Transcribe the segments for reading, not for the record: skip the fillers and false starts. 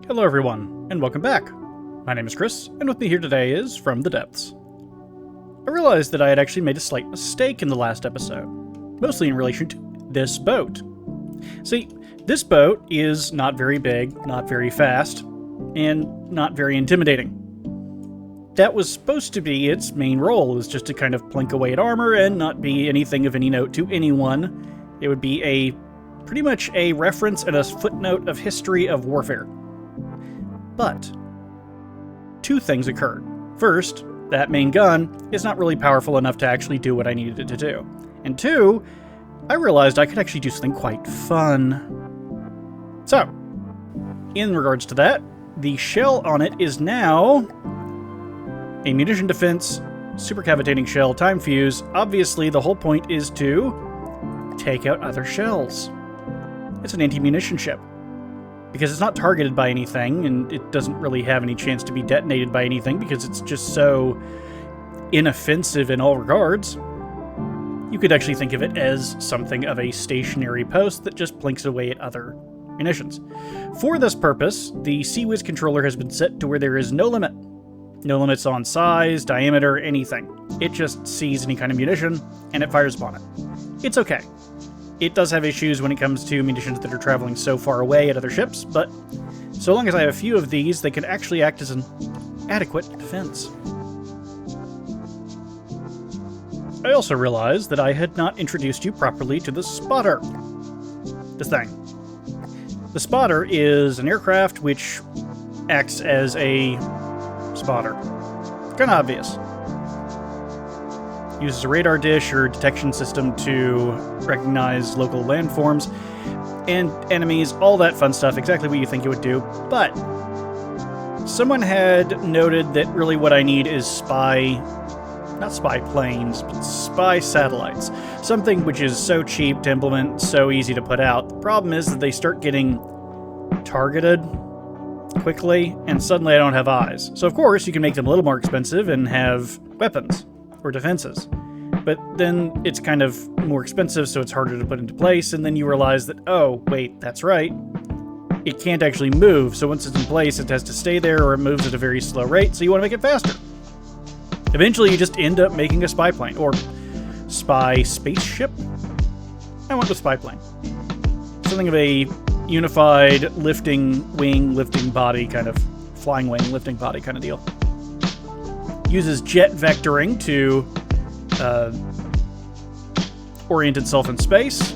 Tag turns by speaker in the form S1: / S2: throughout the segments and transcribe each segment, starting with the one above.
S1: Hello everyone, and welcome back. My name is Chris, and with me here today is From the Depths. I realized that I had actually made a slight mistake in the last episode, mostly in relation to this boat. See, this boat is not very big, not very fast, and not very intimidating. That was supposed to be its main role, was just to kind of plink away at armor and not be anything of any note to anyone. It would be pretty much a reference and a footnote of history of warfare. But two things occurred. First, that main gun is not really powerful enough to actually do what I needed it to do. And two, I realized I could actually do something quite fun. So, in regards to that, the shell on it is now a munition defense, supercavitating shell, time fuse. Obviously, the whole point is to take out other shells. It's an anti-munition ship. Because it's not targeted by anything, and it doesn't really have any chance to be detonated by anything because it's just so inoffensive in all regards. You could actually think of it as something of a stationary post that just blinks away at other munitions. For this purpose, the CWIS controller has been set to where there is no limit. No limits on size, diameter, anything. It just sees any kind of munition, and it fires upon it. It's okay. It does have issues when it comes to munitions that are traveling so far away at other ships, but so long as I have a few of these, they can actually act as an adequate defense. I also realized that I had not introduced you properly to the spotter. This thing. The spotter is an aircraft which acts as a spotter. Kinda obvious. Uses a radar dish or detection system to recognize local landforms and enemies, all that fun stuff, exactly what you think it would do. But someone had noted that really what I need is not spy planes, but spy satellites. Something which is so cheap to implement, so easy to put out. The problem is that they start getting targeted quickly, and suddenly I don't have eyes. So of course, you can make them a little more expensive and have weapons. Or defenses. But then it's kind of more expensive, so it's harder to put into place, and then you realize that, oh, wait, that's right. It can't actually move, so once it's in place, it has to stay there, or it moves at a very slow rate, so you want to make it faster. Eventually, you just end up making a spy plane, or spy spaceship? I went with spy plane. Something of a unified lifting wing, lifting body, kind of flying wing, lifting body kind of deal. Uses jet vectoring to orient itself in space.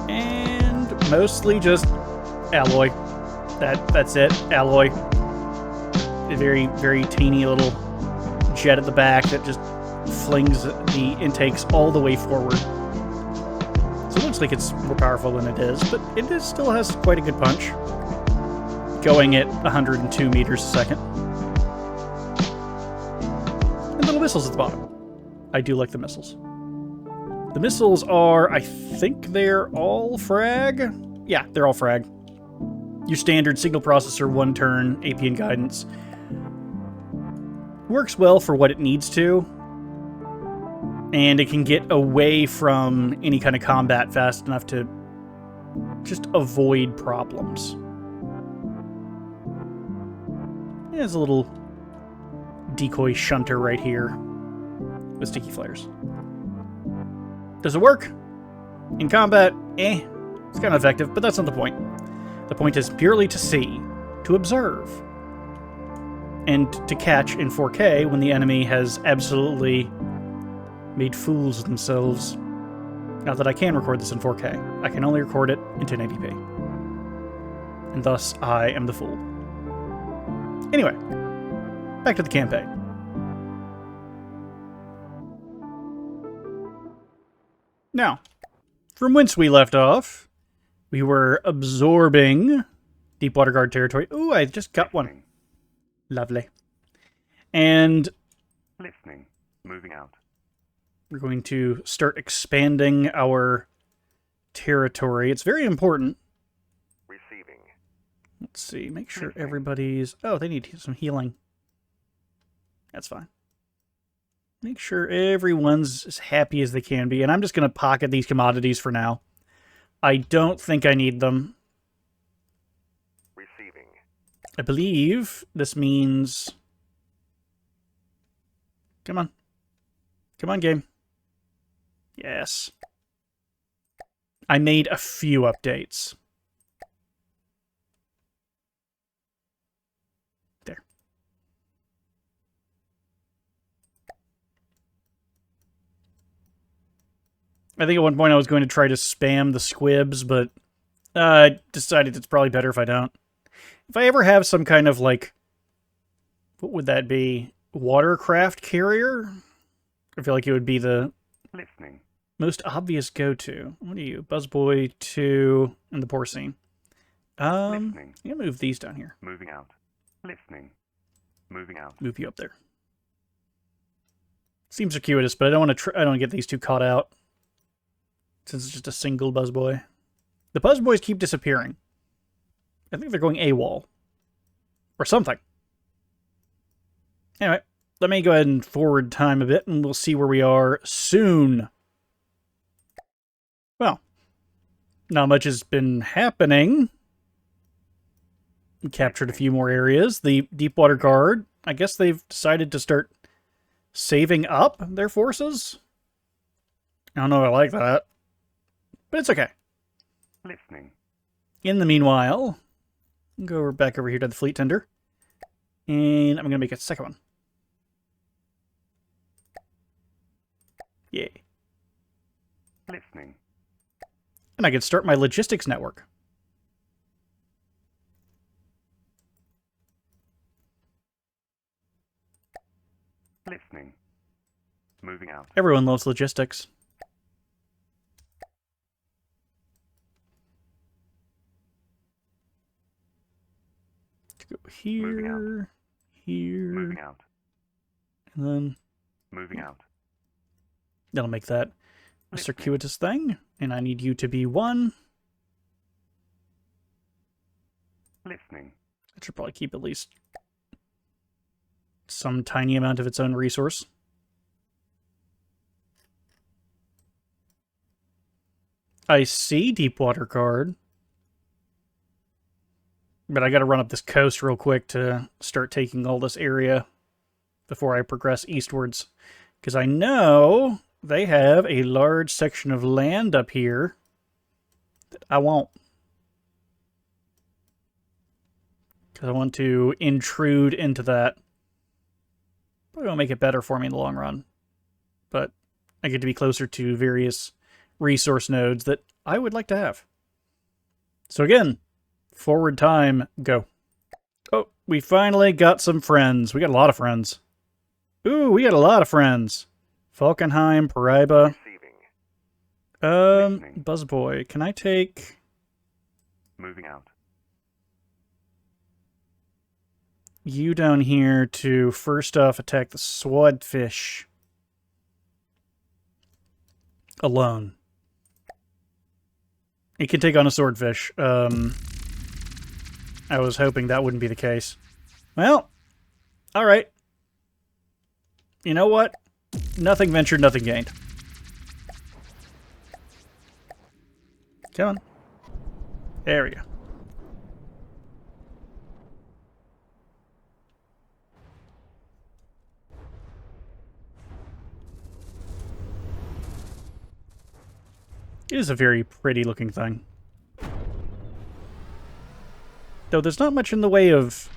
S1: And mostly just alloy. That's it, alloy. A very, very teeny little jet at the back that just flings the intakes all the way forward. So it looks like it's more powerful than it is, but it still has quite a good punch. Going at 102 meters a second. Little missiles at the bottom. I do like the missiles. The missiles are, I think they're all frag? Yeah, they're all frag. Your standard signal processor, one turn, APN guidance. Works well for what it needs to. And it can get away from any kind of combat fast enough to just avoid problems. There's a little decoy shunter right here with sticky flares. Does it work? In combat, it's kind of effective, but that's not the point. The point is purely to see, to observe, and to catch in 4K when the enemy has absolutely made fools of themselves. Not that I can record this in 4K. I can only record it in 1080p. And thus, I am the fool. Anyway, back to the campaign. Now, from whence we left off, we were absorbing Deepwater Guard territory. Ooh, I just got one. Lovely. And
S2: listening, moving out.
S1: We're going to start expanding our territory. It's very important.
S2: Receiving.
S1: Let's see, make sure everybody's... Oh, they need some healing. That's fine. Make sure everyone's as happy as they can be. And I'm just going to pocket these commodities for now. I don't think I need them. I believe this means... Come on. Come on, game. Yes. I made a few updates. There. I think at one point I was going to try to spam the squibs, but I decided it's probably better if I don't. If I ever have some kind of, like... What would that be? Watercraft carrier? I feel like it would be the
S2: Listening.
S1: most obvious go-to. What are you? Buzzboy 2 and the porcine.
S2: Listening.
S1: I'm gonna move these down here.
S2: Moving out. Listening. Moving out.
S1: Move you up there. Seems circuitous, but I don't want to. I don't want to get these two caught out. Since it's just a single buzzboy. The buzzboys keep disappearing. I think they're going AWOL. Or something. Anyway, let me go ahead and forward time a bit, and we'll see where we are soon. Well, not much has been happening. We captured a few more areas. The Deepwater Guard, I guess they've decided to start saving up their forces. I don't know if I like that, but it's okay.
S2: Listening.
S1: In the meanwhile, I'll go back over here to the fleet tender, and I'm going to make a second one. Yay.
S2: Listening.
S1: And I can start my logistics network.
S2: Listening. Moving out.
S1: Everyone loves logistics. Go here, here,
S2: Moving out.
S1: and then
S2: Moving out.
S1: that'll make that a circuitous thing. And I need you to be 1.
S2: Listening.
S1: That should probably keep at least some tiny amount of its own resource. I see Deepwater Guard. But I gotta run up this coast real quick to start taking all this area before I progress eastwards. Because I know they have a large section of land up here that I want. Because I want to intrude into that. Probably won't make it better for me in the long run. But I get to be closer to various resource nodes that I would like to have. So again, forward time, go. Oh, we finally got some friends. We got a lot of friends. Ooh, we got a lot of friends. Falkenheim, Paraiba.
S2: Receiving.
S1: Buzzboy, can I take...
S2: Moving out.
S1: you down here to first off attack the swordfish alone? It can take on a swordfish. I was hoping that wouldn't be the case. Well, alright. You know what? Nothing ventured, nothing gained. Come on. There we go. It is a very pretty looking thing. Though there's not much in the way of...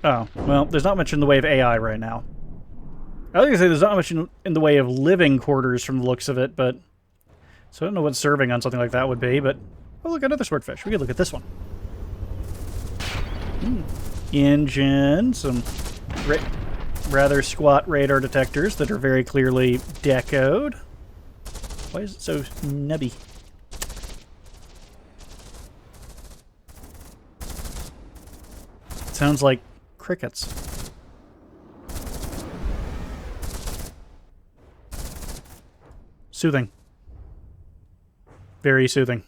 S1: Oh, well, there's not much in the way of AI right now. I was going to say there's not much in the way of living quarters from the looks of it, but... So I don't know what serving on something like that would be, but... Oh, look, another swordfish. We could look at this one. Engine, some rather squat radar detectors that are very clearly decoed. Why is it so nubby? It sounds like crickets. Soothing. Very soothing.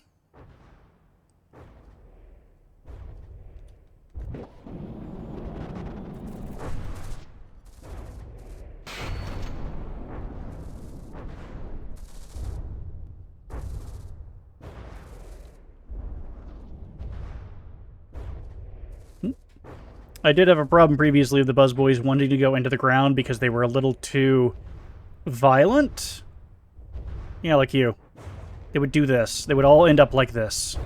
S1: I did have a problem previously with the Buzzboys wanting to go into the ground because they were a little too violent. Yeah, like you. They would do this. They would all end up like this.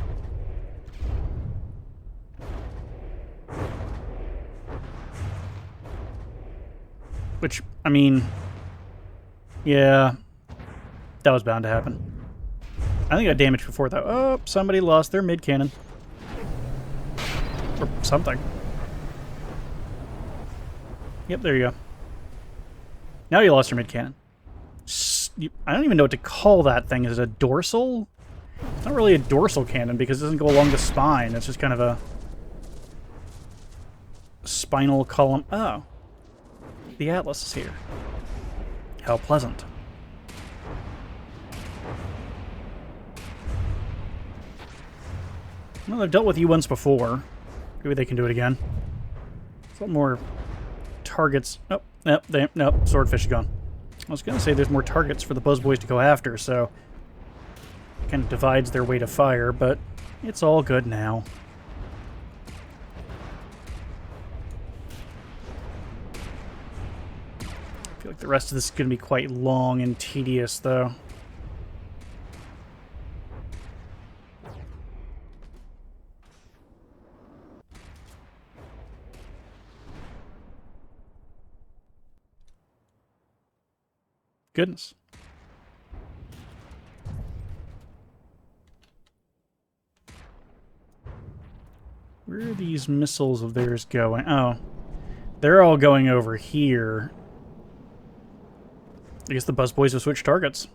S1: Which, I mean... yeah. That was bound to happen. I think I got damaged before, though. Oh, somebody lost their mid-cannon. Or something. Yep, there you go. Now you lost your mid-cannon. I don't even know what to call that thing. Is it a dorsal? It's not really a dorsal cannon because it doesn't go along the spine. It's just kind of a spinal column. Oh. The Atlas is here. How pleasant. Well, I've dealt with you once before. Maybe they can do it again. It's a lot more targets. Oh, nope, swordfish is gone. I was going to say there's more targets for the Buzzboys to go after, so it kind of divides their way to fire, but it's all good now. I feel like the rest of this is going to be quite long and tedious, though. Goodness. Where are these missiles of theirs going? Oh. They're all going over here. I guess the Buzzboys have switched targets.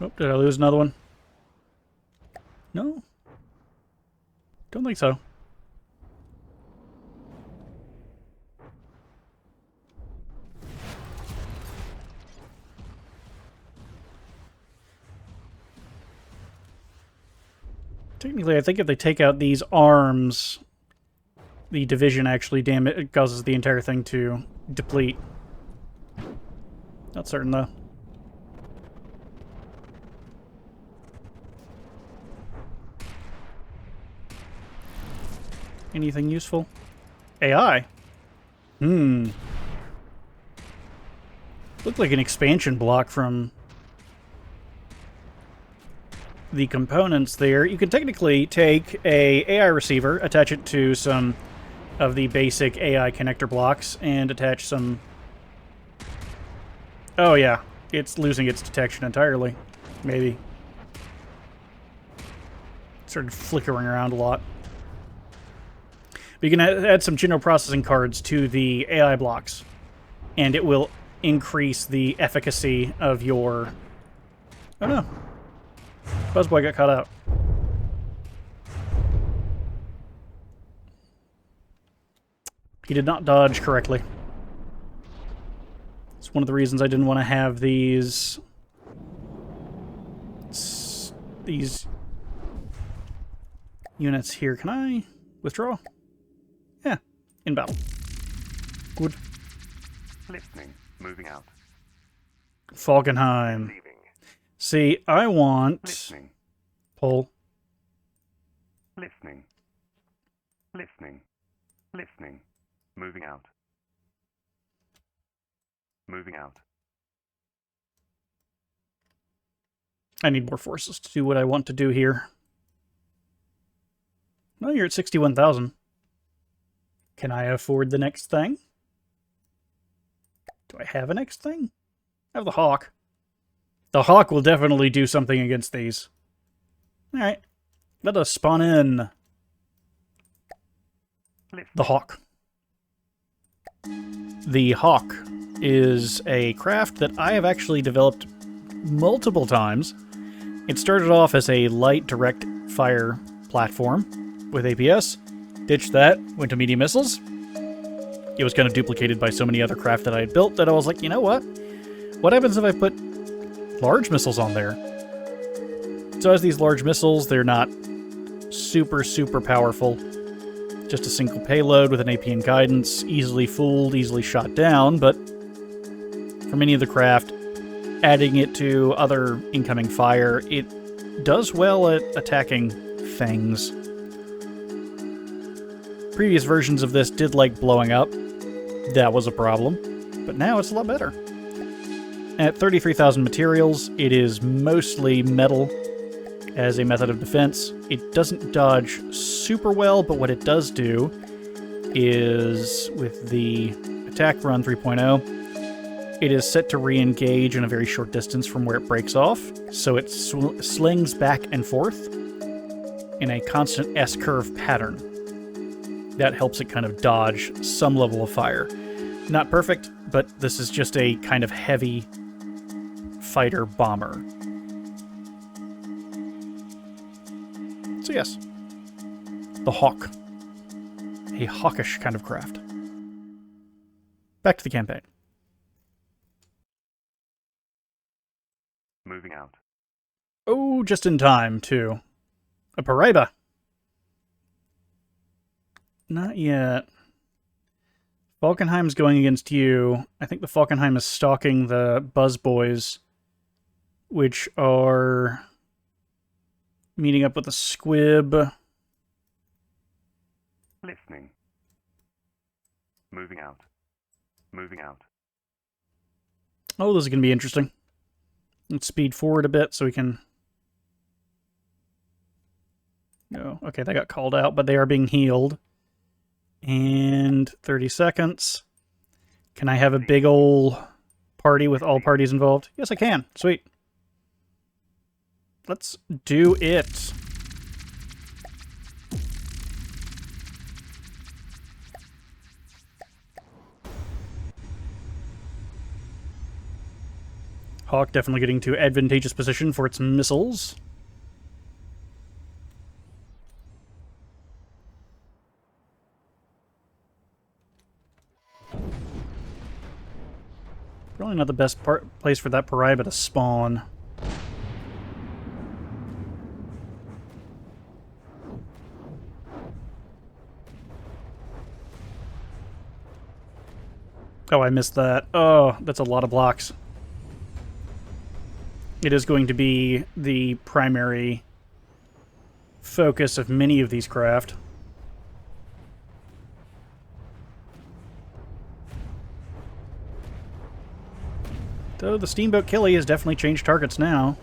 S1: Oh, did I lose another one? No? Don't think so. Technically, I think if they take out these arms, the division actually it causes the entire thing to deplete. Not certain, though. Anything useful? AI? Looked like an expansion block from the components there. You can technically take a AI receiver, attach it to some of the basic AI connector blocks, and attach some... oh yeah, it's losing its detection entirely. Maybe. It started flickering around a lot. But you can add some general processing cards to the AI blocks, and it will increase the efficacy of your... oh no. Buzzboy got caught out. He did not dodge correctly. It's one of the reasons I didn't want to have these units here. Can I withdraw? Yeah, in battle. Good.
S2: Listening. Moving out.
S1: Falkenheim.
S2: Leaving.
S1: See, I want...
S2: Listening.
S1: Pull.
S2: Listening. Listening. Listening. Moving out. Moving out.
S1: I need more forces to do what I want to do here. Well, you're at 61,000. Can I afford the next thing? Do I have a next thing? I have the Hawk. The Hawk will definitely do something against these. Alright. Let us spawn in the Hawk. The Hawk is a craft that I have actually developed multiple times. It started off as a light direct fire platform with APS. Ditched that, went to medium missiles. It was kind of duplicated by so many other craft that I had built that I was like, you know what? What happens if I put large missiles on there? So as these large missiles, they're not super, super powerful. Just a single payload with an AP and guidance, easily fooled, easily shot down, but for many of the craft, adding it to other incoming fire, it does well at attacking things. Previous versions of this did like blowing up. That was a problem, but now it's a lot better. At 33,000 materials, it is mostly metal as a method of defense. It doesn't dodge super well, but what it does do is, with the attack run 3.0, it is set to re-engage in a very short distance from where it breaks off, so it slings back and forth in a constant S-curve pattern. That helps it kind of dodge some level of fire. Not perfect, but this is just a kind of heavy fighter bomber. So yes, the Hawk. A hawkish kind of craft. Back to the campaign.
S2: Moving out.
S1: Oh, just in time, too. A Paraiba. Not yet. Falkenheim's going against you. I think the Falkenheim is stalking the Buzz Boys, which are meeting up with the Squib.
S2: Listening. Moving out. Moving out.
S1: Oh, this is going to be interesting. Let's speed forward a bit so we can... Oh, okay, they got called out, but they are being healed. And 30 seconds. Can I have a big ol' party with all parties involved? Yes, I can. Sweet. Let's do it. Hawk definitely getting to advantageous position for its missiles. Probably not the best place for that Paraiba to spawn. Oh, I missed that. Oh, that's a lot of blocks. It is going to be the primary focus of many of these craft. Though the Steamboat Killy has definitely changed targets now.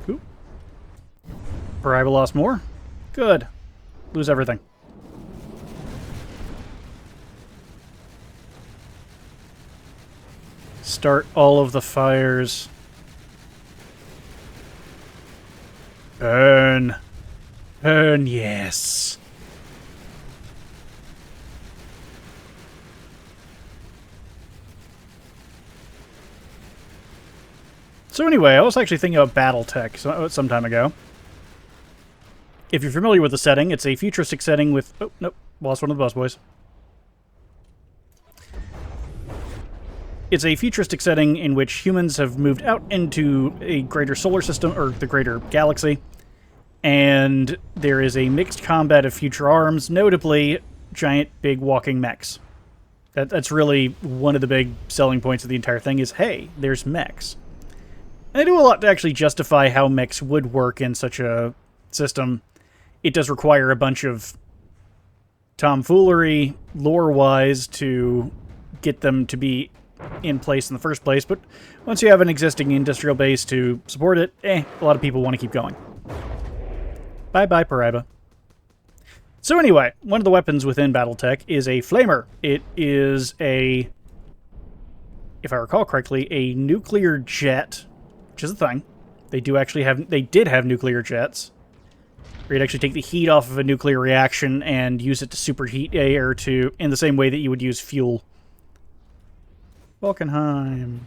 S1: Ooh. Paraiba lost more? Good. Lose everything. Start all of the fires. Burn. Burn, yes. So anyway, I was actually thinking about Battletech some time ago. If you're familiar with the setting, it's a futuristic setting with... Oh, nope. Lost one of the Buzz Boys. It's a futuristic setting in which humans have moved out into a greater solar system, or the greater galaxy, and there is a mixed combat of future arms, notably giant, big walking mechs. That's really one of the big selling points of the entire thing is, hey, there's mechs. And they do a lot to actually justify how mechs would work in such a system. It does require a bunch of tomfoolery, lore-wise, to get them to be in place in the first place, but once you have an existing industrial base to support it, a lot of people want to keep going. Bye-bye, Paraiba. So anyway, one of the weapons within Battletech is a flamer. It is a, if I recall correctly, a nuclear jet, which is a thing. They did have nuclear jets. Where you'd actually take the heat off of a nuclear reaction and use it to superheat air in the same way that you would use fuel. Falkenheim.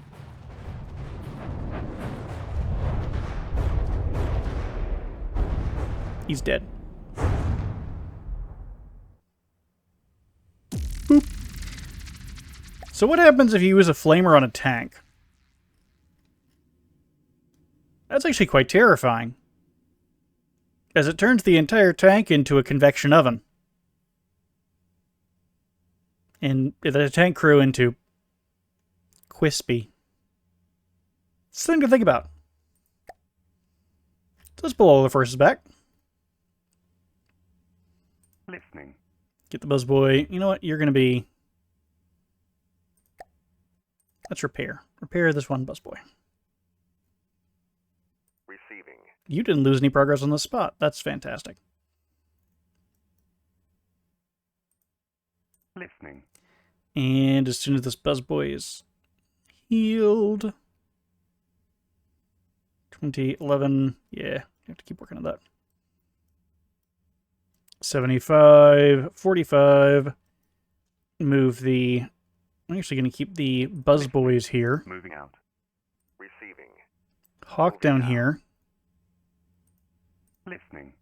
S1: He's dead. Boop. So what happens if you use a flamer on a tank? That's actually quite terrifying, as it turns the entire tank into a convection oven. And the tank crew into Quispy. Something to think about. So let's pull all the forces back.
S2: Listening.
S1: Get the Buzzboy. You know what? You're going to be... Let's repair. Repair this one Buzzboy.
S2: Receiving.
S1: You didn't lose any progress on the spot. That's fantastic.
S2: Listening.
S1: And as soon as this Buzzboy is healed... 2011. Yeah, you have to keep working on that. 75, 45. Move the... I'm actually going to keep the Buzzboys here.
S2: Moving out. Receiving.
S1: Hawk down here.
S2: Listening.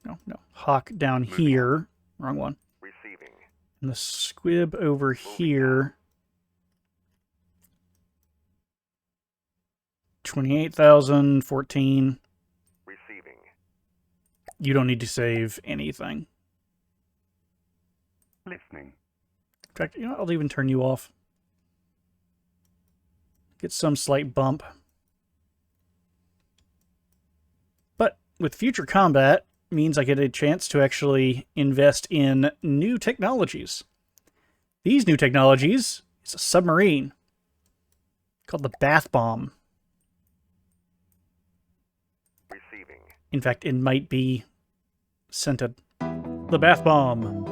S1: No. Hawk down here. Wrong one.
S2: Receiving.
S1: And the Squib over here. 28,000, 14.
S2: Receiving.
S1: You don't need to save anything.
S2: Listening.
S1: In fact, you know, I'll even turn you off. Get some slight bump. But with future combat, means I get a chance to actually invest in new technologies. These new technologies is a submarine called the Bath Bomb.
S2: Receiving.
S1: In fact, it might be scented. The Bath Bomb.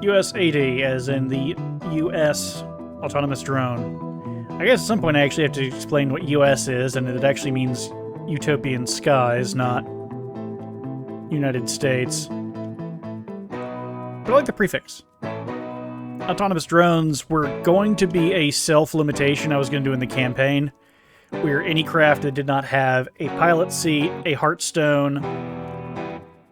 S1: US-80, as in the U.S. autonomous drone. I guess at some point I actually have to explain what US is, and it actually means Utopian Skies, not United States. But I like the prefix. Autonomous drones were going to be a self-limitation I was going to do in the campaign, where any craft that did not have a pilot seat, a heartstone,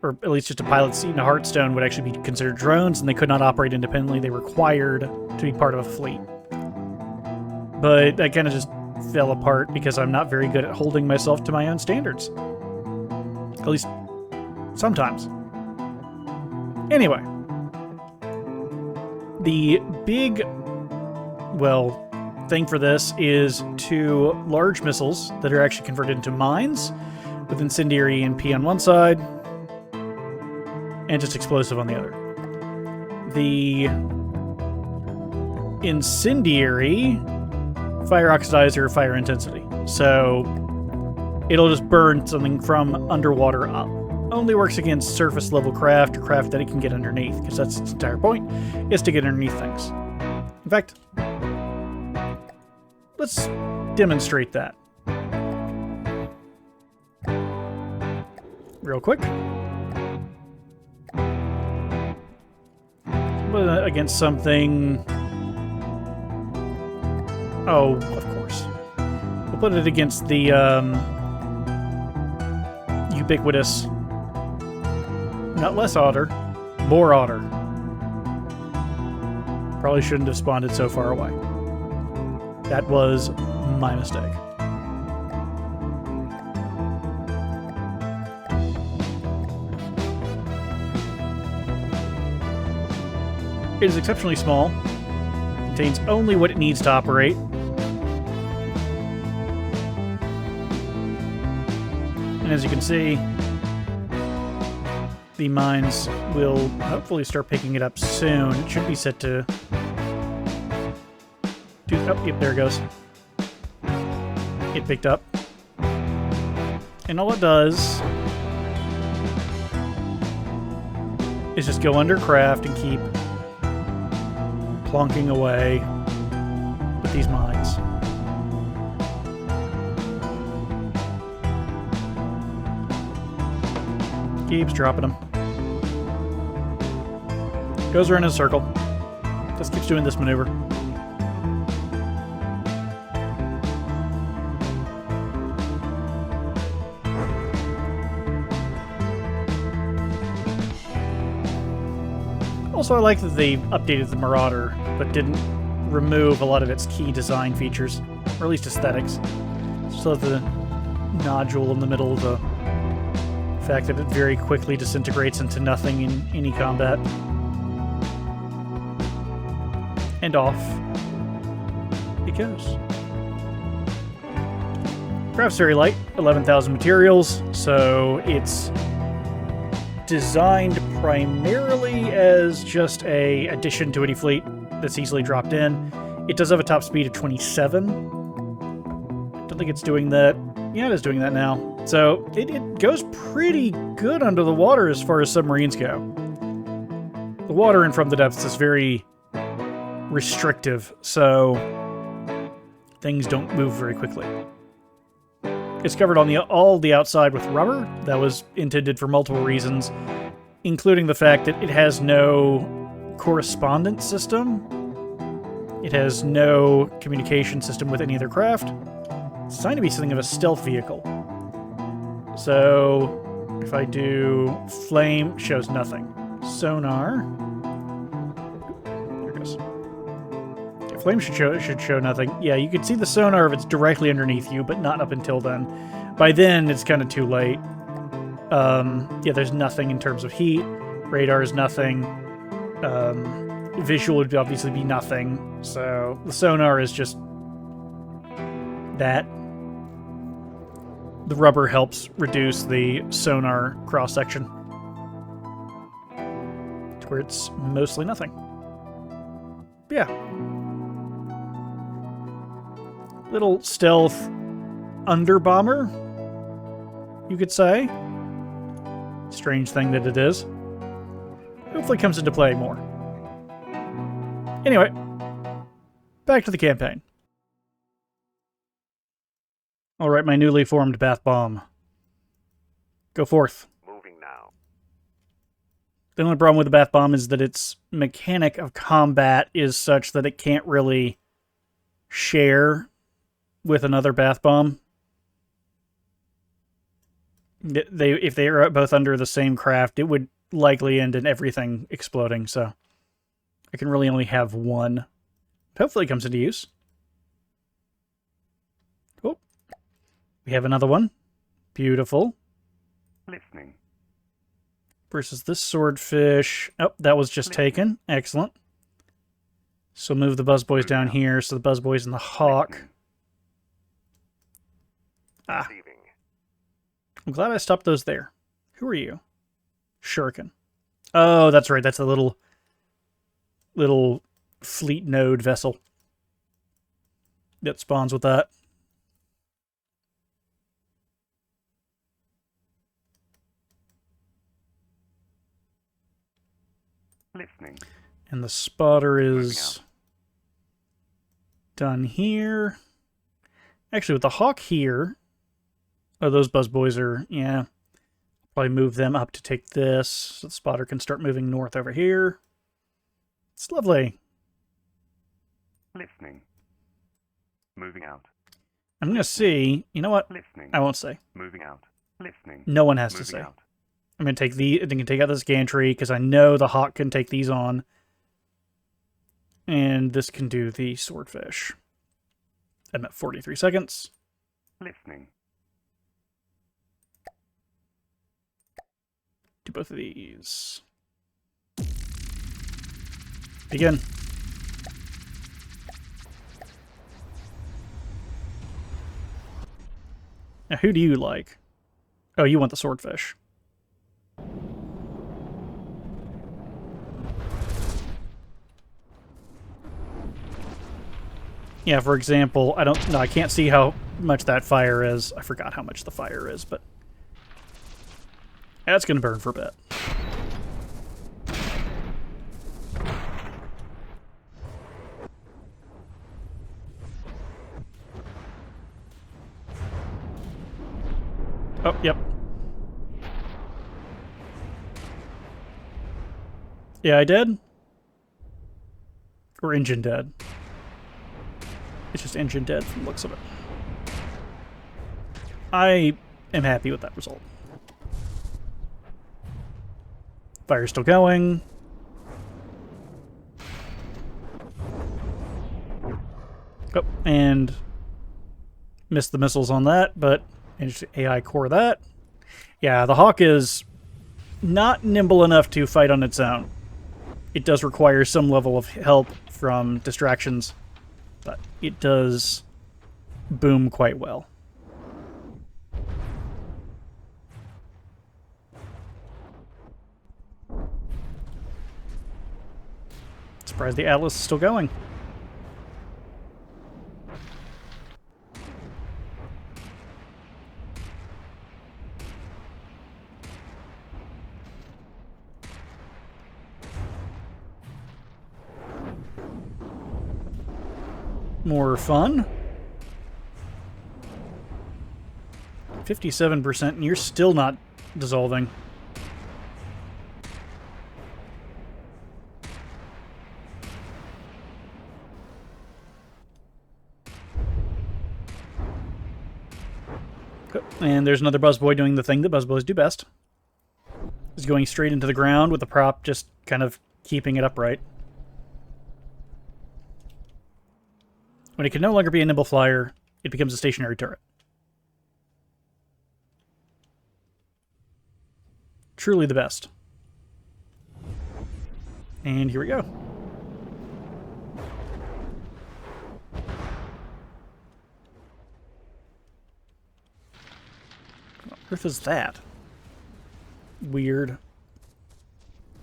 S1: or at least just a pilot seat and a heartstone would actually be considered drones, and they could not operate independently. They were required to be part of a fleet. But that kind of just fell apart because I'm not very good at holding myself to my own standards. At least sometimes. Anyway. The big, thing for this is 2 large missiles that are actually converted into mines with incendiary and P on one side and just explosive on the other. The incendiary fire oxidizer, fire intensity. So it'll just burn something from underwater up. Only works against surface level craft or craft that it can get underneath, because that's its entire point, is to get underneath things. In fact, let's demonstrate that. Real quick. Against something... Oh, of course. We'll put it against the ubiquitous... Not less otter, more otter. Probably shouldn't have spawned it so far away. That was my mistake. It is exceptionally small. Contains only what it needs to operate. And as you can see, the mines will hopefully start picking it up soon. It should be set to... Oh, yep, there it goes. It picked up. And all it does is just go under craft and keep plonking away with these mines. Keeps dropping them. Goes around in a circle. Just keeps doing this maneuver. Also, I like that they updated the Marauder, but didn't remove a lot of its key design features, or at least aesthetics. Still have the nodule in the middle of the fact that it very quickly disintegrates into nothing in any combat. And off. it goes. Craft's very light, 11,000 materials, so it's designed primarily as just a addition to any fleet that's easily dropped in. It does have a top speed of 27. Don't think it's doing that. Yeah, it is doing that now. So it goes pretty good under the water as far as submarines go. The water in From the Depths is very restrictive, so things don't move very quickly. It's covered on all the outside with rubber. That was intended for multiple reasons, including the fact that it has no correspondence system. It has no communication system with any other craft. It's designed to be something of a stealth vehicle. So if I do flame, shows nothing. Sonar. There it goes. Yeah, flame should show nothing. Yeah, you can see the sonar if it's directly underneath you, but not up until then. By then, it's kind of too late. Yeah, there's nothing in terms of heat. Radar is nothing. Visual would obviously be nothing. So the sonar is just that. The rubber helps reduce the sonar cross-section to where it's mostly nothing. Yeah. Little stealth underbomber, you could say. Strange thing that it is. Hopefully comes into play more. Anyway, back to the campaign. Alright, my newly formed bath bomb. Go forth.
S2: Moving now.
S1: The only problem with the bath bomb is that its mechanic of combat is such that it can't really share with another bath bomb. If they are both under the same craft, it would likely end in everything exploding, so I can really only have one. Hopefully it comes into use. Oh, we have another one. Beautiful.
S2: Listening.
S1: Versus this swordfish. Oh, that was just taken. Excellent. So move the buzzboys down here, so the buzzboys and the hawk. Ah.
S2: Receiving.
S1: I'm glad I stopped those there. Who are you? Shuriken. Oh, that's right. That's a little fleet node vessel that spawns with that.
S2: Listening.
S1: And the spotter is done here. Actually, with the hawk here, oh, those buzzboys are, yeah. Probably move them up to take this, so the spotter can start moving north over here. It's lovely.
S2: Listening. Moving out.
S1: I'm going to see, you know what?
S2: Listening.
S1: I won't say.
S2: Moving out. Listening.
S1: No one has to
S2: Moving
S1: say.
S2: out.
S1: I'm going to take I can take out this gantry, because I know the hawk can take these on. And this can do the swordfish. I'm at 43 seconds.
S2: Listening.
S1: Do both of these. Begin. Now, who do you like? Oh, you want the swordfish. Yeah, for example, I can't see how much that fire is. I forgot how much the fire is, but that's going to burn for a bit. Oh, yep. Yeah, I dead? Or engine dead? It's just engine dead from the looks of it. I am happy with that result. Fire's still going. Oh, and missed the missiles on that, but managed to AI core that. Yeah, the Hawk is not nimble enough to fight on its own. It does require some level of help from distractions, but it does boom quite well. Surprised the Atlas is still going. More fun. 57%, and you're still not dissolving. And there's another buzzboy doing the thing that buzzboys do best. He's going straight into the ground with the prop just kind of keeping it upright. When it can no longer be a nimble flyer, it becomes a stationary turret. Truly the best. And here we go. What on earth is that? Weird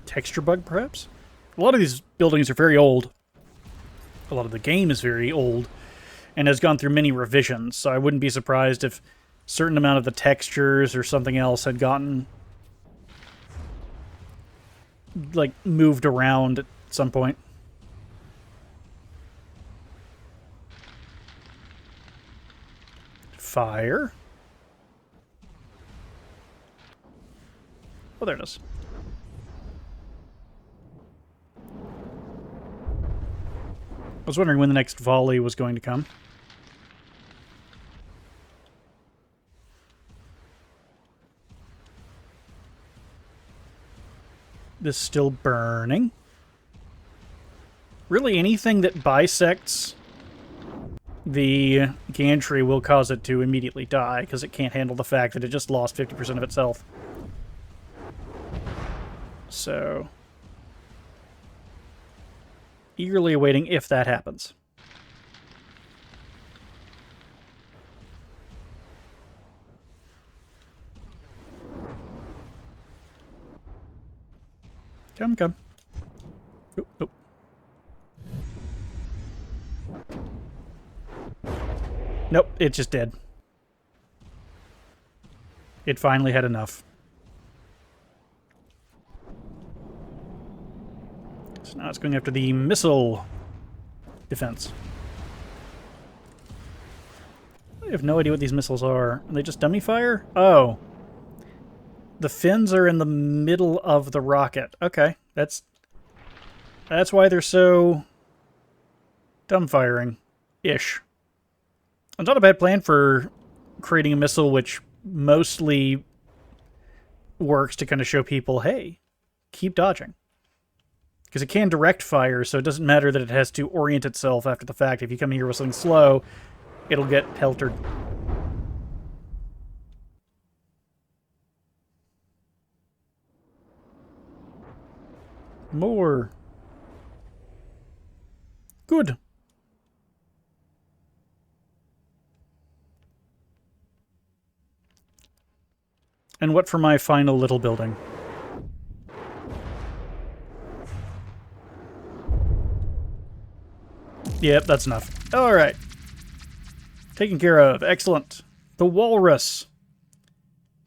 S1: texture bug, perhaps? A lot of these buildings are very old. A lot of the game is very old and has gone through many revisions, so I wouldn't be surprised if a certain amount of the textures or something else had gotten, like, moved around at some point. Fire. Oh, there it is. I was wondering when the next volley was going to come. This is still burning. Really, anything that bisects the gantry will cause it to immediately die, because it can't handle the fact that it just lost 50% of its health. So, eagerly awaiting if that happens. Come, come. Oh, oh. Nope, it just did. It finally had enough. So now it's going after the missile defense. I have no idea what these missiles are. Are they just dummy fire? Oh. The fins are in the middle of the rocket. Okay, that's why they're so dumbfiring-ish. It's not a bad plan for creating a missile which mostly works to kind of show people, hey, keep dodging. Because it can direct fire, so it doesn't matter that it has to orient itself after the fact. If you come here with something slow, it'll get peltered. More. Good. And what for my final little building? Yep, that's enough. Alright. Taken care of. Excellent. The walrus.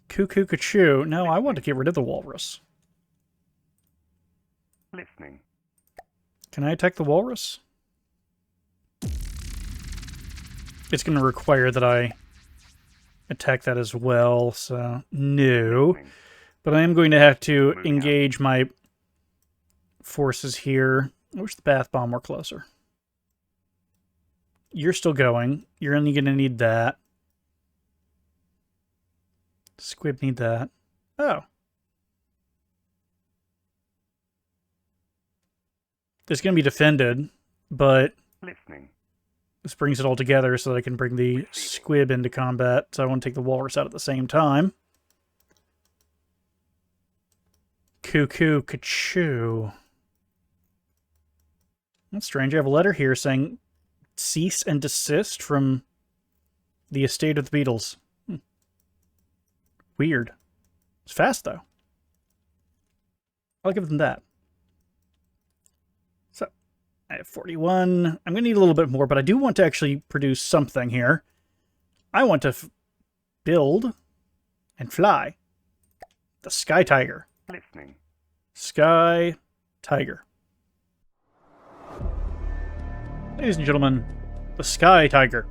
S1: Cuckoo Cachoo. No, I want to get rid of the walrus.
S2: Listening.
S1: Can I attack the walrus? It's going to require that I attack that as well, so no.
S2: Listening.
S1: But I am going to have to engage my forces here. I wish the bath bomb were closer. You're still going. You're only going to need that. Squib need that. Oh. It's going to be defended, but
S2: Listening.
S1: this brings it all together so that I can bring the squib into combat. So I want to take the walrus out at the same time. Cuckoo Cachoo. That's strange. I have a letter here saying cease and desist from the estate of the Beatles. Weird. It's fast, though. I'll give them that. So, I have 41. I'm going to need a little bit more, but I do want to actually produce something here. I want to build and fly the Sky Tiger.
S2: Listening.
S1: Sky Tiger. Ladies and gentlemen, the Sky Tiger.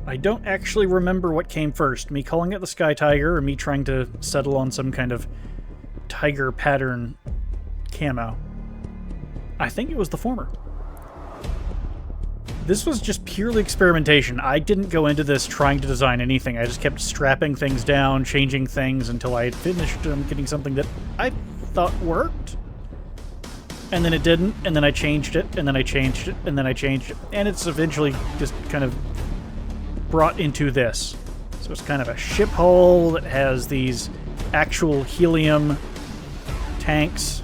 S1: I don't actually remember what came first, me calling it the Sky Tiger or me trying to settle on some kind of tiger pattern camo. I think it was the former. This was just purely experimentation. I didn't go into this trying to design anything. I just kept strapping things down, changing things until I had finished getting something that I thought worked. And then it didn't, and then I changed it, and then I changed it, and then I changed it. And it's eventually just kind of brought into this. So it's kind of a ship hull that has these actual helium tanks.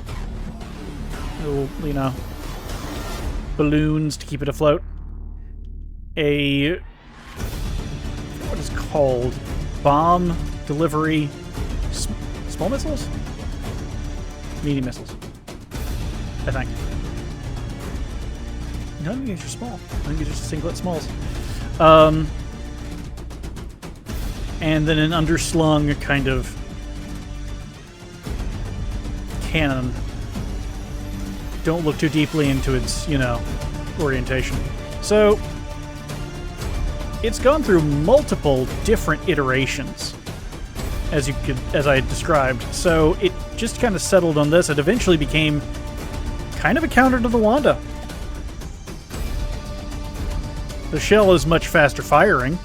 S1: Little, you know, balloons to keep it afloat. What is called? Bomb delivery... small missiles? Medium missiles. I think. None of these are small. I think they're just singlet smalls. And then an underslung kind of cannon. Don't look too deeply into its, you know, orientation. So, it's gone through multiple different iterations, as I described. So it just kind of settled on this. It eventually became kind of a counter to the Wanda. The shell is much faster firing,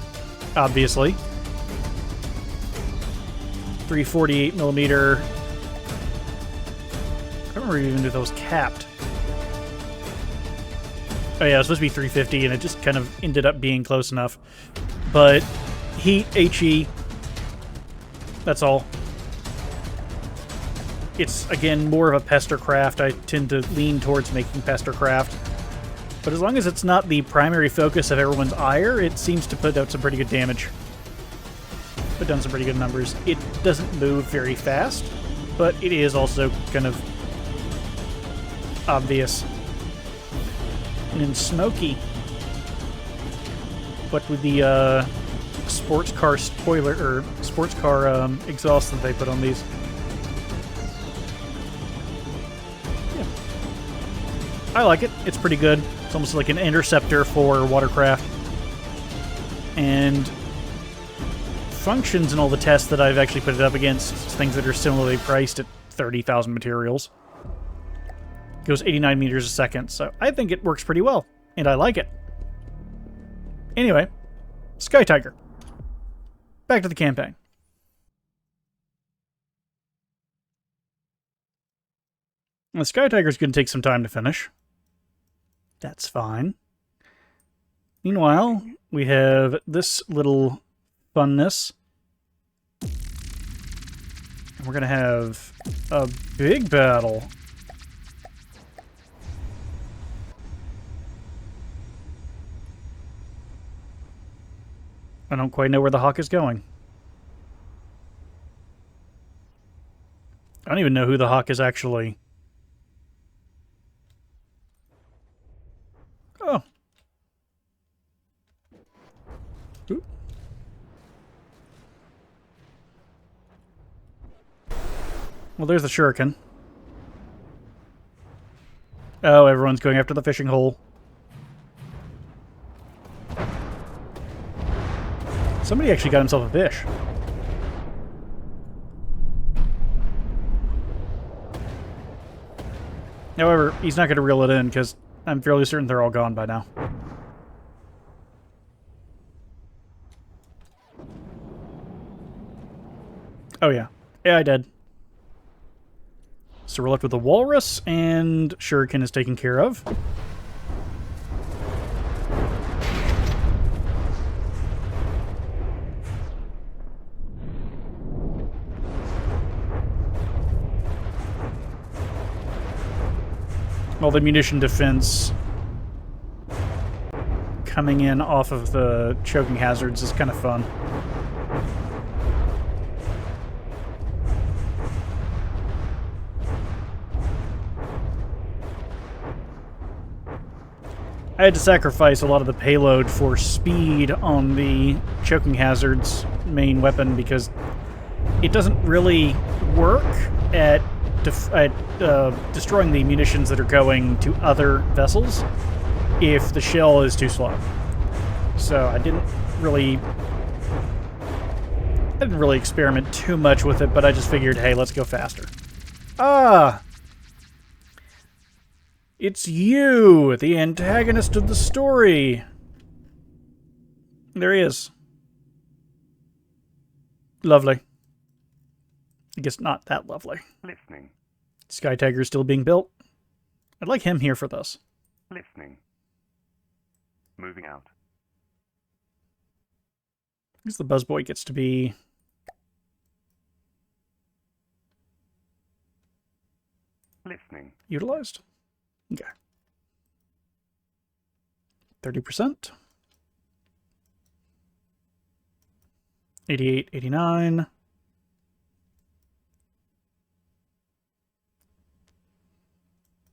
S1: obviously. 348 millimeter. I don't remember even if that was capped. Oh yeah, it was supposed to be 350, and it just kind of ended up being close enough. But heat, HE, that's all. It's, again, more of a pester craft. I tend to lean towards making pester craft. But as long as it's not the primary focus of everyone's ire, it seems to put out some pretty good damage. Put down some pretty good numbers. It doesn't move very fast, but it is also kind of obvious. And smoky. But with the sports car spoiler, or sports car exhaust that they put on these. Yeah. I like it. It's pretty good. It's almost like an interceptor for watercraft. And functions in all the tests that I've actually put it up against things that are similarly priced at 30,000 materials. Goes 89 meters a second, so I think it works pretty well, and I like it. Anyway, Sky Tiger. Back to the campaign. The Sky Tiger is going to take some time to finish. That's fine. Meanwhile, we have this little funness. And we're going to have a big battle. I don't quite know where the Hawk is going. I don't even know who the Hawk is actually. Oh. Oop. Well, there's the shuriken. Oh, everyone's going after the fishing hole. Somebody actually got himself a fish. However, he's not going to reel it in because I'm fairly certain they're all gone by now. Oh yeah. Yeah, I did. So we're left with the walrus, and shuriken is taken care of. All the munition defense coming in off of the choking hazards is kind of fun. I had to sacrifice a lot of the payload for speed on the choking hazards main weapon because it doesn't really work at destroying the munitions that are going to other vessels if the shell is too slow. So I didn't really experiment too much with it, but I just figured, hey, let's go faster. Ah! It's you, the antagonist of the story. There he is. Lovely. I guess not that lovely.
S2: Listening.
S1: Sky Tiger's still being built. I'd like him here for this.
S2: Listening. Moving out.
S1: I guess the Buzzboy gets to be...
S2: Listening.
S1: utilized. Okay. 30%. 88, 89.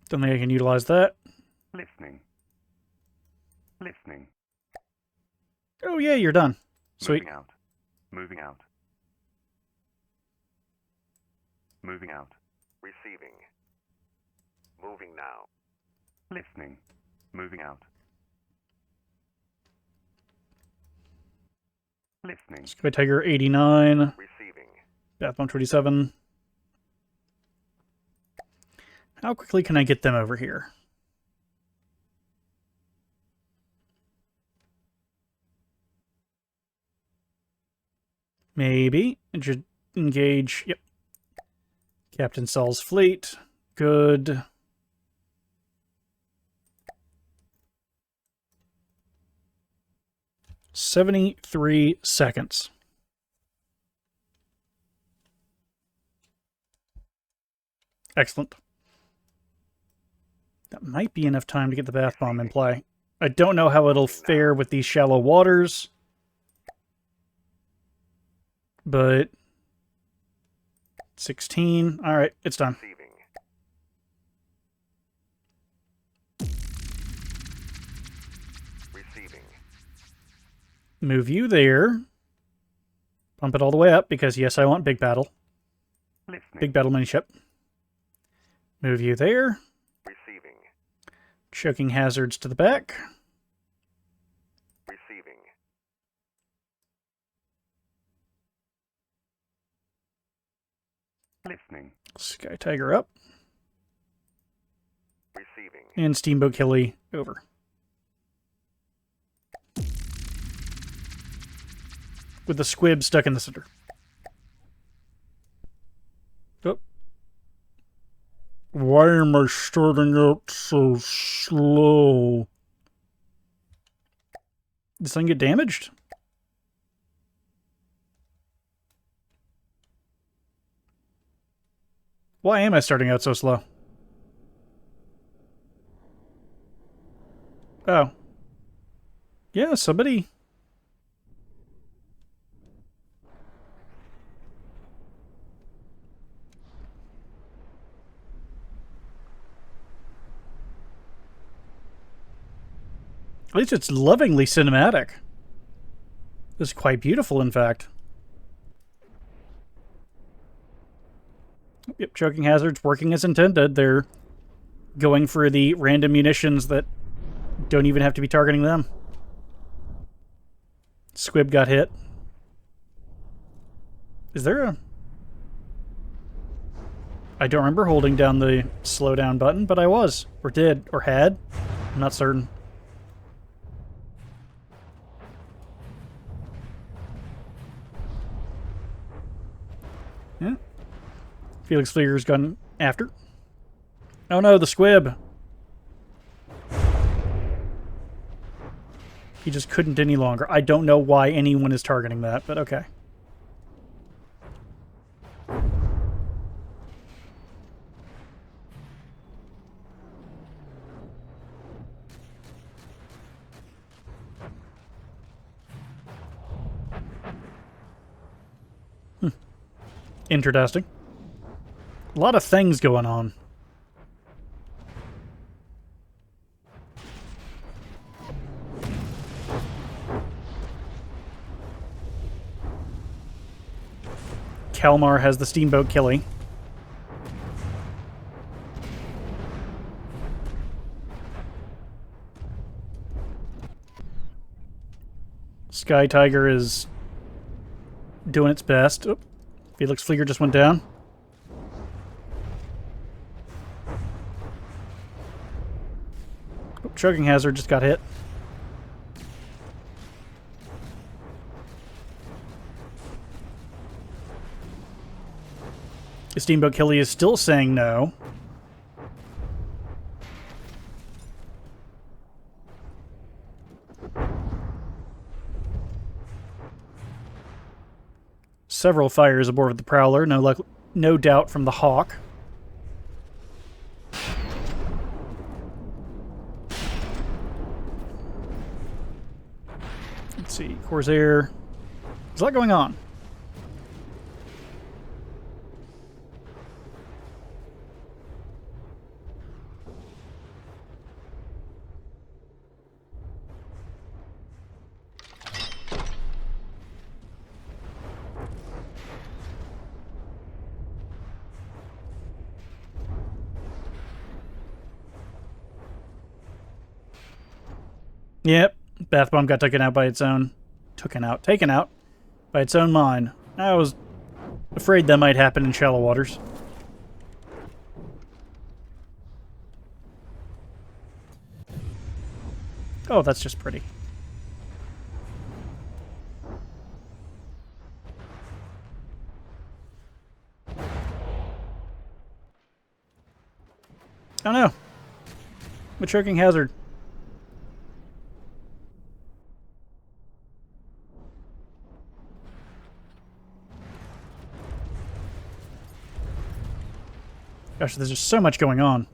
S1: Don't think I can utilize that.
S2: Listening. Listening.
S1: Oh yeah, you're done. Sweet.
S2: Moving out. Moving out. Moving out. Receiving. Moving now. Listening. Moving out. Listening.
S1: Sky Tiger 89.
S2: Receiving.
S1: Bathbomb 27. How quickly can I get them over here? Maybe. Engage. Yep. Captain Saul's fleet. Good. "73 seconds. Excellent. That might be enough time to get the bath bomb in play. I don't know how it'll fare with these shallow waters, but 16. All right, it's done.
S2: Receiving. Receiving.
S1: Move you there. Pump it all the way up because, yes, I want big battle.
S2: Listening.
S1: Big battle mini ship. Move you there.
S2: Receiving.
S1: Choking hazards to the back.
S2: Receiving. Listening.
S1: Sky Tiger up.
S2: Receiving.
S1: And Steamboat Kelly over. With the squib stuck in the center. Oh. Why am I starting out so slow? Did this thing get damaged? Why am I starting out so slow? Oh. Yeah, somebody... At least it's lovingly cinematic. It's quite beautiful, in fact. Yep, choking hazards working as intended. They're going for the random munitions that don't even have to be targeting them. Squib got hit. Is there a... I don't remember holding down the slow down button, but I was. Or did. Or had. I'm not certain. Yeah. Felix Flieger's gone after. Oh no, the squib. He just couldn't any longer. I don't know why anyone is targeting that, but okay. Interesting. A lot of things going on. Kalmar has the steamboat Killy. Sky Tiger is doing its best. Oh, Felix Flieger just went down. Oh, Choking Hazard just got hit. The Steamboat Killy is still saying no. Several fires aboard the Prowler, no doubt from the Hawk. Let's see, Corsair. There's a lot going on. Yep, Bath Bomb got taken out by its own... Taken out by its own mine. I was afraid that might happen in shallow waters. Oh, that's just pretty. Oh no! A Choking Hazard. Gosh, there's just so much going on.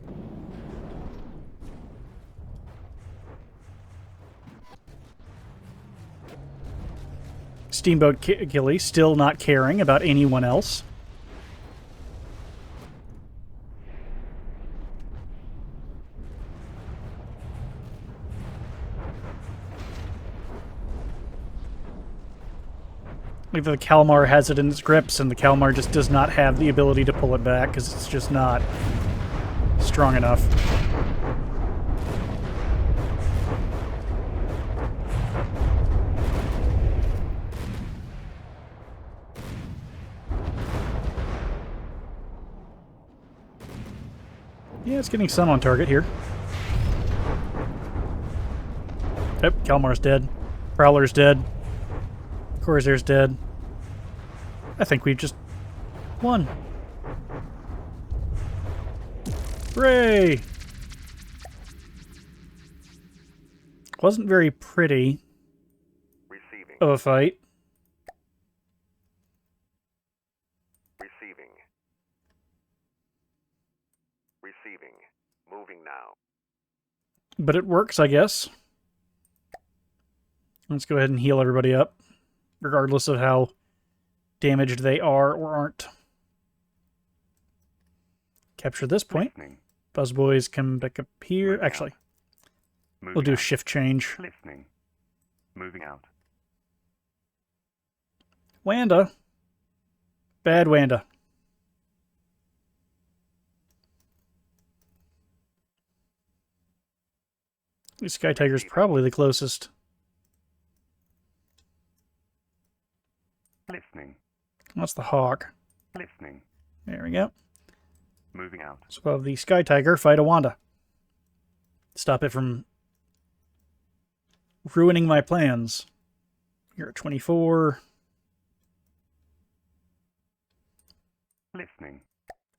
S1: Steamboat Killy still not caring about anyone else. Like the Kalmar has it in its grips, and the Kalmar just does not have the ability to pull it back because it's just not strong enough. Yeah, it's getting some on target here. Yep, Kalmar's dead. Prowler's dead. Corsair's dead. I think we've just won. Hooray! Wasn't very pretty
S2: Receiving.
S1: of a fight.
S2: Receiving. Receiving. Moving now.
S1: But it works, I guess. Let's go ahead and heal everybody up, regardless of how damaged they are or aren't. Capture this point.
S2: Listening.
S1: Buzzboys come back up here.
S2: Moving
S1: Actually,
S2: Moving
S1: we'll do a
S2: out.
S1: shift change.
S2: Listening. Moving out.
S1: Wanda. Bad Wanda. The Sky Tiger's probably the closest.
S2: Listening.
S1: That's the Hawk.
S2: Listening.
S1: There we go.
S2: Moving out.
S1: So we'll have the Sky Tiger fight a Wanda. Stop it from ruining my plans. You're at 24.
S2: Listening.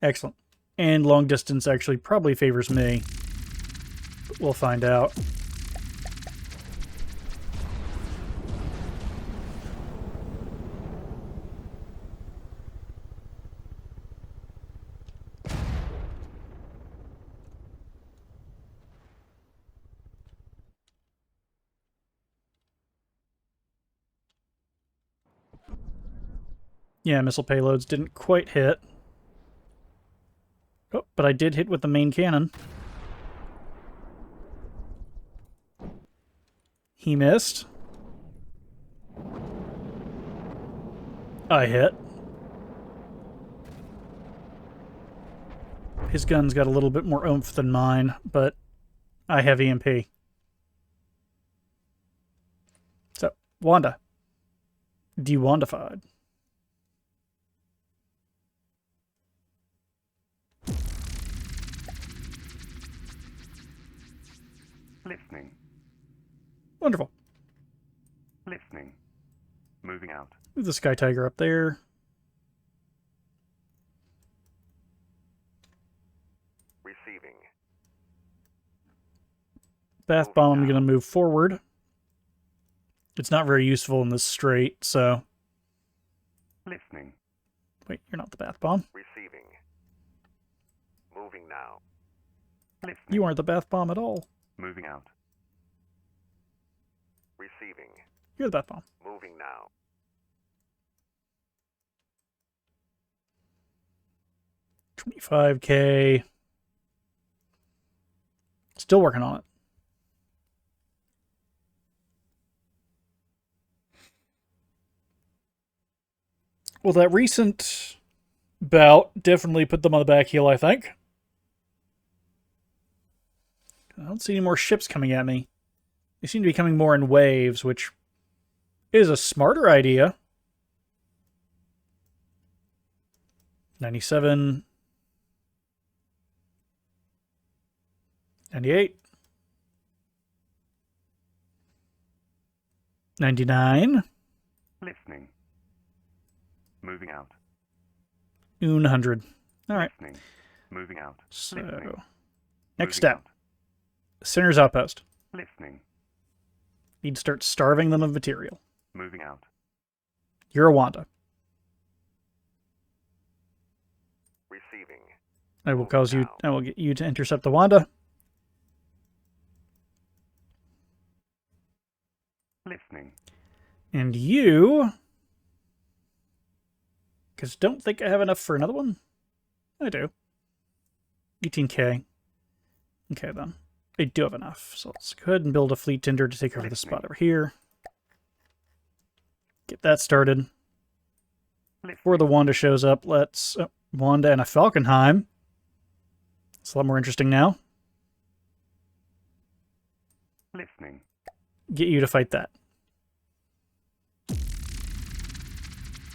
S1: Excellent. And long distance actually probably favors me. But we'll find out. Yeah, missile payloads didn't quite hit. Oh, but I did hit with the main cannon. He missed. I hit. His gun's got a little bit more oomph than mine, but I have EMP. So, Wanda. De-Wandified.
S2: Listening.
S1: Wonderful.
S2: Listening. Moving out.
S1: Move the Sky Tiger up there.
S2: Receiving.
S1: Bath Bomb, I'm going to move forward. It's not very useful in this strait, so...
S2: Listening.
S1: Wait, you're not the Bath Bomb.
S2: Receiving. Moving now. Listening.
S1: You aren't the Bath Bomb at all.
S2: Moving out. Receiving.
S1: You're the Bath Bomb.
S2: Moving now.
S1: $25K. Still working on it. Well, that recent bout definitely put them on the back heel, I think. I don't see any more ships coming at me. They seem to be coming more in waves, which is a smarter idea. 97. 98. 99.
S2: Listening. Moving out.
S1: 100. All right.
S2: Listening. Moving out.
S1: So,
S2: Listening.
S1: next
S2: Moving
S1: step.
S2: out.
S1: Sinner's Outpost.
S2: Listening.
S1: Need to start starving them of material.
S2: Moving out.
S1: You're a Wanda.
S2: Receiving.
S1: I will
S2: Moving
S1: cause you.
S2: now.
S1: I will get you to intercept the Wanda.
S2: Listening.
S1: And you... Because don't think I have enough for another one. I do. 18K. Okay, then. I do have enough. So let's go ahead and build a fleet tender to take over the spot over here. Get that started. Before the Wanda shows up, let's... Oh, Wanda and a Falkenheim. It's a lot more interesting now.
S2: Listening.
S1: Get you to fight that.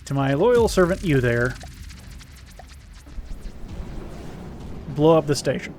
S1: To my loyal servant, you there. Blow up the station.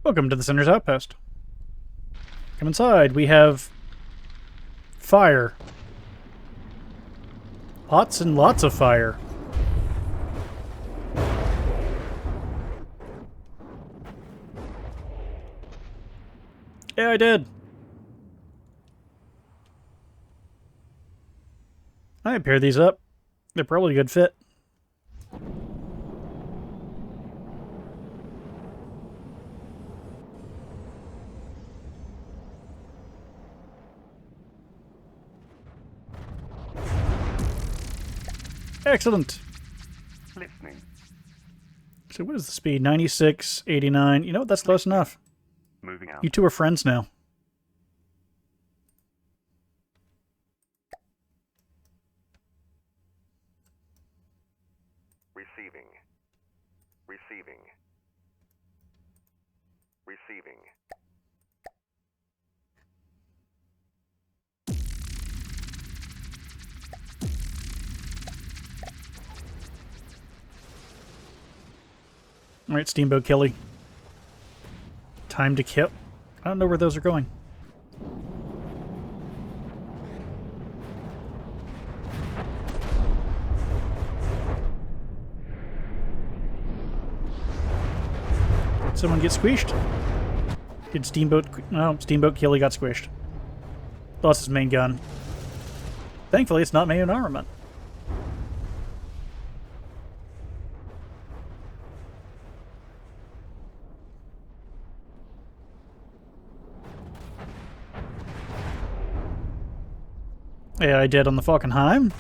S1: Welcome to the Sinner's Outpost. Come inside. We have fire. Lots and lots of fire. Yeah, I did. I pair these up. They're probably a good fit. Excellent.
S2: Listening.
S1: So what is the speed? 96, 89. You know what? That's close enough.
S2: Moving out.
S1: You two are friends now.
S2: Receiving. Receiving. Receiving.
S1: All right, Steamboat Kelly. Time to kill. I don't know where those are going. Did someone get squished? Did Steamboat... No, Steamboat Killy got squished. Lost his main gun. Thankfully, it's not main armament. Yeah, I did on the Falkenheim.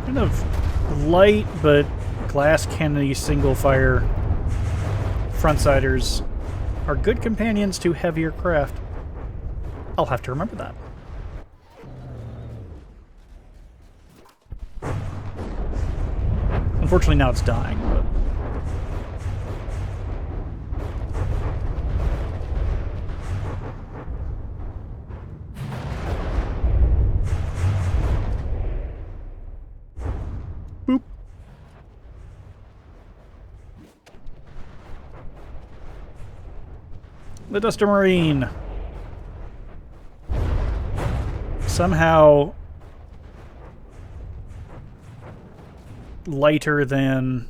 S1: Kind of light, but glass cannon single fire frontsiders are good companions to heavier craft. I'll have to remember that. Unfortunately, now it's dying, but... Boop. The Duster Marine. Somehow... lighter than...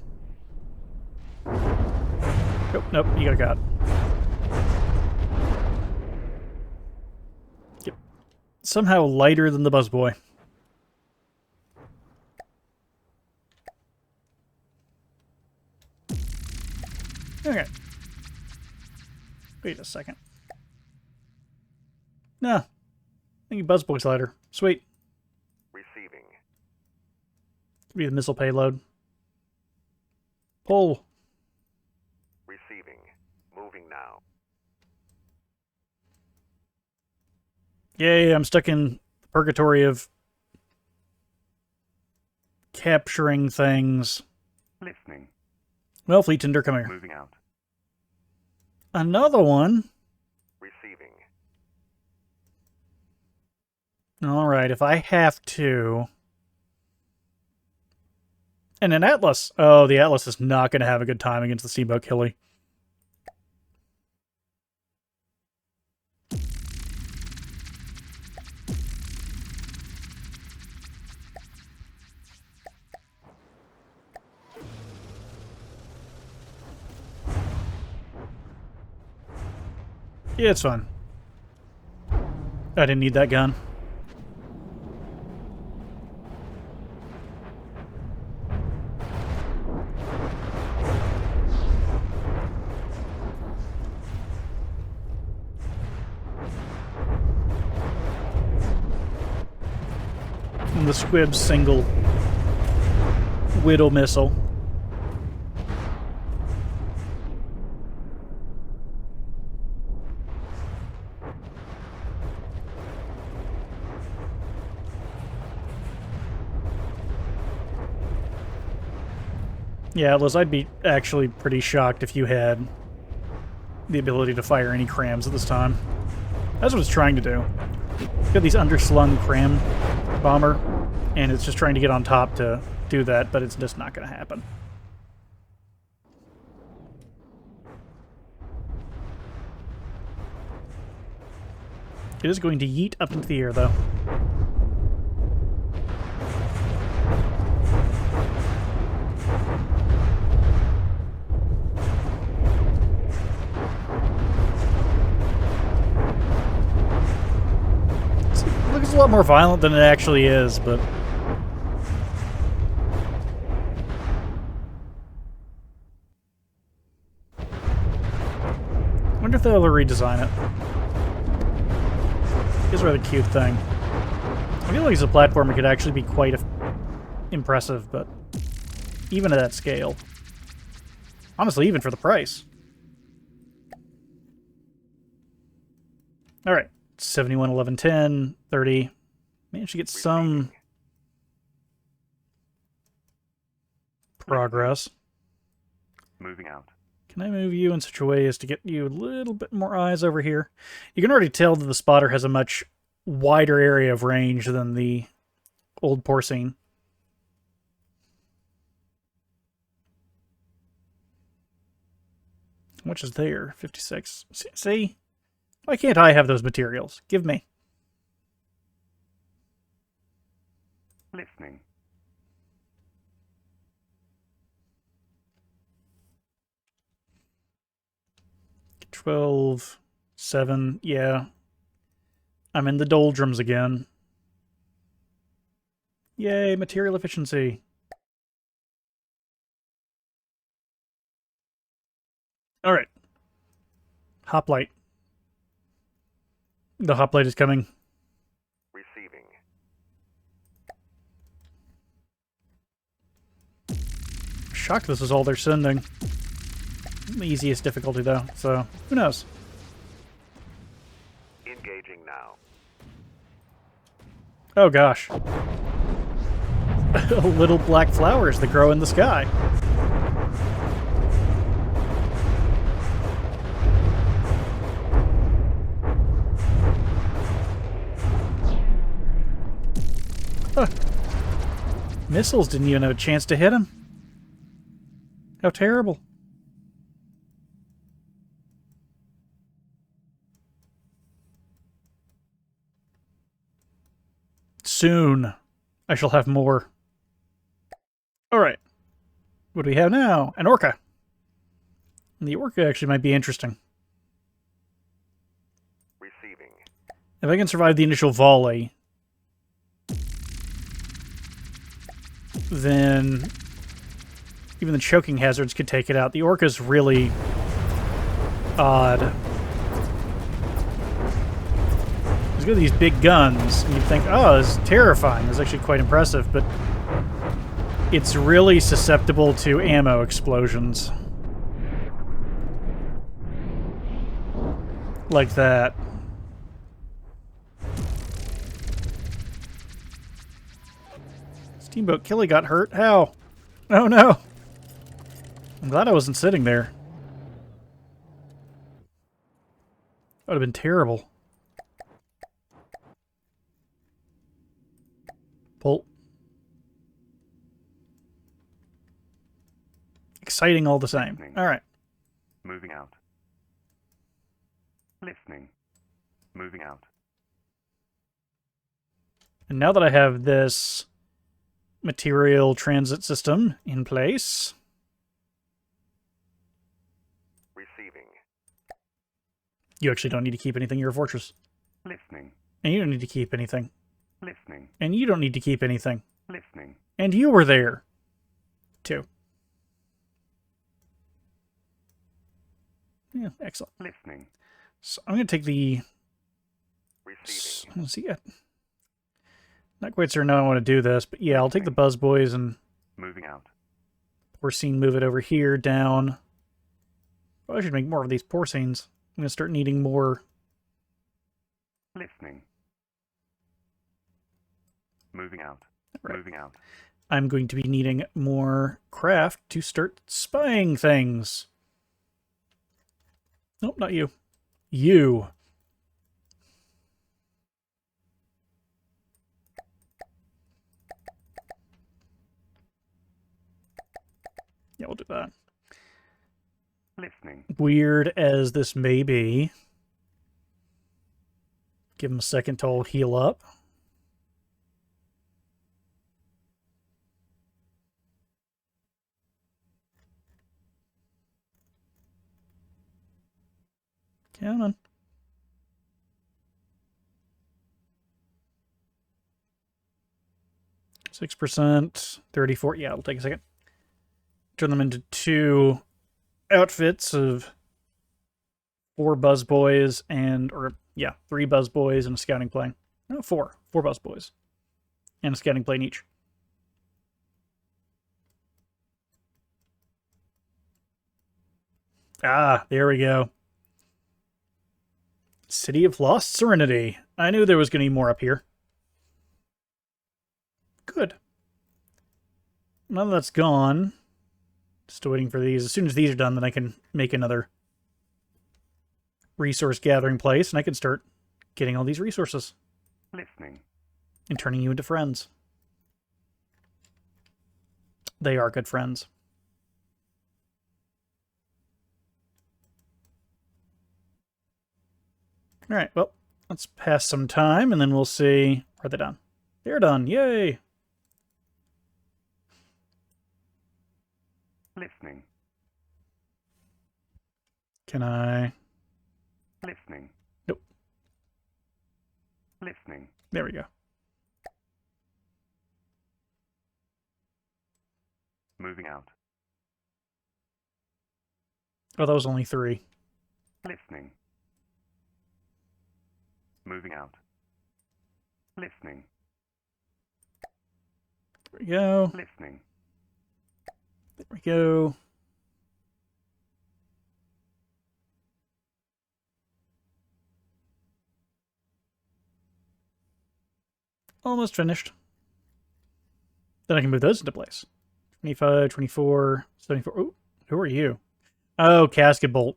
S1: Nope, nope, you got a got. Yep. Somehow lighter than the Buzzboy. Okay. Wait a second. No. I think Buzzboy's lighter. Sweet.
S2: Receiving.
S1: Be the missile payload. Pull.
S2: Receiving. Moving now.
S1: Yay, I'm stuck in the purgatory of capturing things.
S2: Listening.
S1: Well, Fleet Tender, come here.
S2: Moving out.
S1: Another one.
S2: Receiving.
S1: Alright, if I have to... And an Atlas. Oh, the Atlas is not going to have a good time against the Steamboat Killy. Yeah, it's fun. I didn't need that gun. And the Squib's single Widow missile. Yeah, Liz, I'd be actually pretty shocked if you had the ability to fire any crams at this time. That's what it's trying to do. You've got these underslung cram bomber, and it's just trying to get on top to do that, but it's just not going to happen. It is going to yeet up into the air, though. It looks a lot more violent than it actually is, but... I wonder if they'll ever redesign it. It's a rather cute thing. I feel like as a platform it could actually be quite impressive, but even at that scale. Honestly, even for the price. Alright. 71, 11, 10, 30. Managed to get some progress.
S2: Moving out.
S1: Can I move you in such a way as to get you a little bit more eyes over here? You can already tell that the spotter has a much wider area of range than the old porcine. How much is there? 56. See? Why can't I have those materials? Give me.
S2: Listening.
S1: 12, 7, yeah. I'm in the doldrums again. Yay, material efficiency. Alright. Hoplite. The hoplite is coming.
S2: Receiving.
S1: Shocked this is all they're sending. The easiest difficulty, though, so who knows?
S2: Engaging now.
S1: Oh gosh. Little black flowers that grow in the sky. Huh. Missiles didn't even have a chance to hit him. How terrible. Soon, I shall have more. Alright. What do we have now? An orca. The orca actually might be interesting.
S2: Receiving.
S1: If I can survive the initial volley, then even the choking hazards could take it out. The orca's really odd. He's got these big guns, and you'd think, oh, it's terrifying. It's actually quite impressive, but it's really susceptible to ammo explosions. Like that. Steamboat Killy got hurt. How? Oh no! I'm glad I wasn't sitting there. That would have been terrible. Pull. Exciting all the same. Alright.
S2: Moving out. Listening. Moving out.
S1: And now that I have this material transit system in place...
S2: Receiving.
S1: You actually don't need to keep anything. You're a fortress.
S2: Listening.
S1: And you don't need to keep anything.
S2: Listening.
S1: And you don't need to keep anything.
S2: Listening.
S1: And you were there, too. Yeah, excellent.
S2: Listening.
S1: So I'm going to take the...
S2: Receiving.
S1: Let's see. Not quite certain how I want to do this, but yeah, I'll take the Buzz Boys and...
S2: Moving out.
S1: Porcine, move it over here, down. Oh, I should make more of these porcines. I'm going to start needing more...
S2: Listening. Moving out.
S1: Right.
S2: Moving out.
S1: I'm going to be needing more craft to start spying things. Nope, not you. You. Yeah, we'll do that.
S2: Listening.
S1: Weird as this may be. Give him a second to all heal up. Come on. %, 34. Yeah, it'll take a second. Turn them into 2 outfits of 4 Buzz Boys and, or yeah, 3 Buzz Boys and a scouting plane. No, 4 Buzz Boys and a scouting plane each. Ah, there we go. City of Lost Serenity. I knew there was going to be more up here. Good. Now that that's gone, just waiting for these. As soon as these are done, then I can make another resource gathering place, and I can start getting all these resources.
S2: Listening.
S1: And turning you into friends. They are good friends. Alright, well, let's pass some time, and then we'll see... Are they done? They're done. Yay!
S2: Listening.
S1: Can I...
S2: Listening.
S1: Nope.
S2: Listening.
S1: There we go.
S2: Moving out.
S1: Oh, that was only 3.
S2: Listening. Moving out. Listening.
S1: There we go.
S2: Listening.
S1: There we go. Almost finished. Then I can move those into place. 25, 24, 74. Oh, who are you? Oh, casket bolt.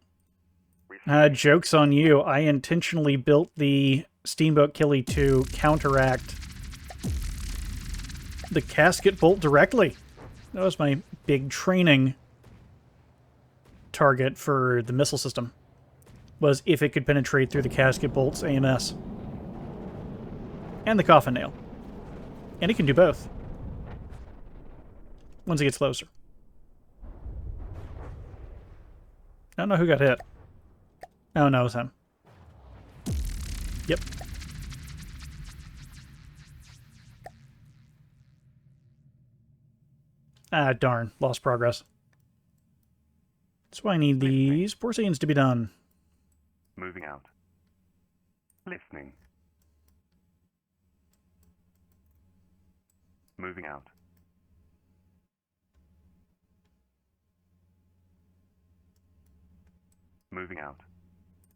S1: Joke's on you. I intentionally built the Steamboat Killy to counteract the casket bolt directly. That was my big training target for the missile system. Was if it could penetrate through the casket bolt's AMS. And the coffin nail. And it can do both. Once it gets closer. I don't know who got hit. Oh, no, it was him. Yep. Ah, darn. Lost progress. That's why I need these porcines to be done.
S2: Moving out. Listening. Moving out. Moving out.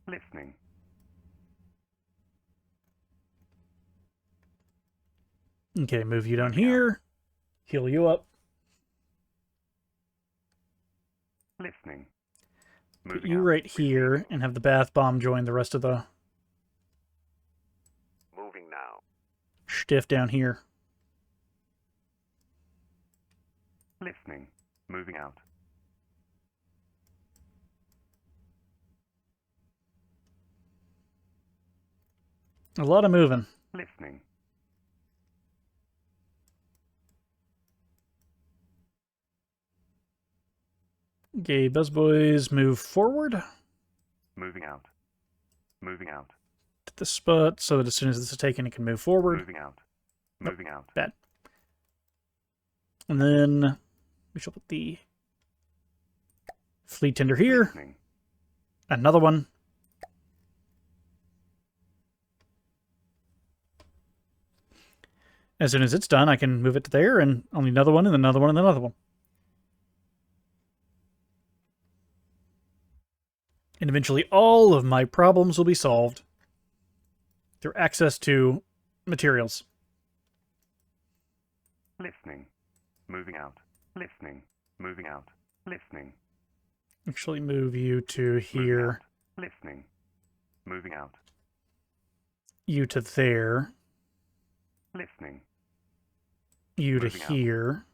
S2: Listening.
S1: Okay, move you down here. Heal you up.
S2: Listening.
S1: Put you right here and have the bath bomb join the rest of the
S2: Moving now.
S1: stiff down here.
S2: Listening. Moving out.
S1: A lot of moving.
S2: Listening.
S1: Okay, Buzz Boys move forward
S2: Moving out. Moving out.
S1: to this spot so that as soon as this is taken, it can move forward.
S2: Moving out. Moving out.
S1: Bad. And then we shall put the fleet tender here.
S2: Listening.
S1: Another one. As soon as it's done, I can move it to there, and I'll need another one, and another one, and another one. And eventually all of my problems will be solved through access to materials.
S2: Listening. Moving out. Listening. Moving out. Listening.
S1: Actually move you to
S2: Moving
S1: here,
S2: out. Listening. Moving out.
S1: you to there,
S2: Listening.
S1: you to
S2: Moving out.
S1: here.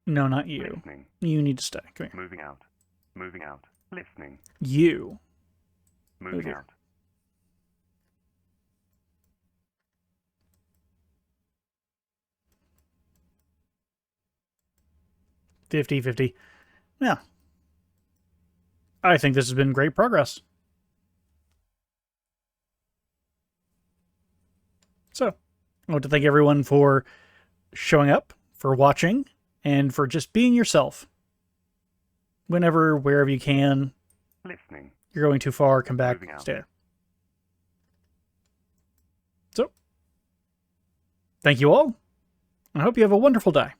S1: No, not you.
S2: Listening.
S1: You need to stay. Come here.
S2: Moving out. Moving out. Listening.
S1: You.
S2: Moving
S1: here.
S2: out.
S1: 50-50. Yeah. I think this has been great progress. So, I want to thank everyone for showing up, for watching, and for just being yourself. Whenever, wherever you can,
S2: Listening.
S1: you're going too far, come back,
S2: Moving out.
S1: stay there. So, thank you all. I hope you have a wonderful day.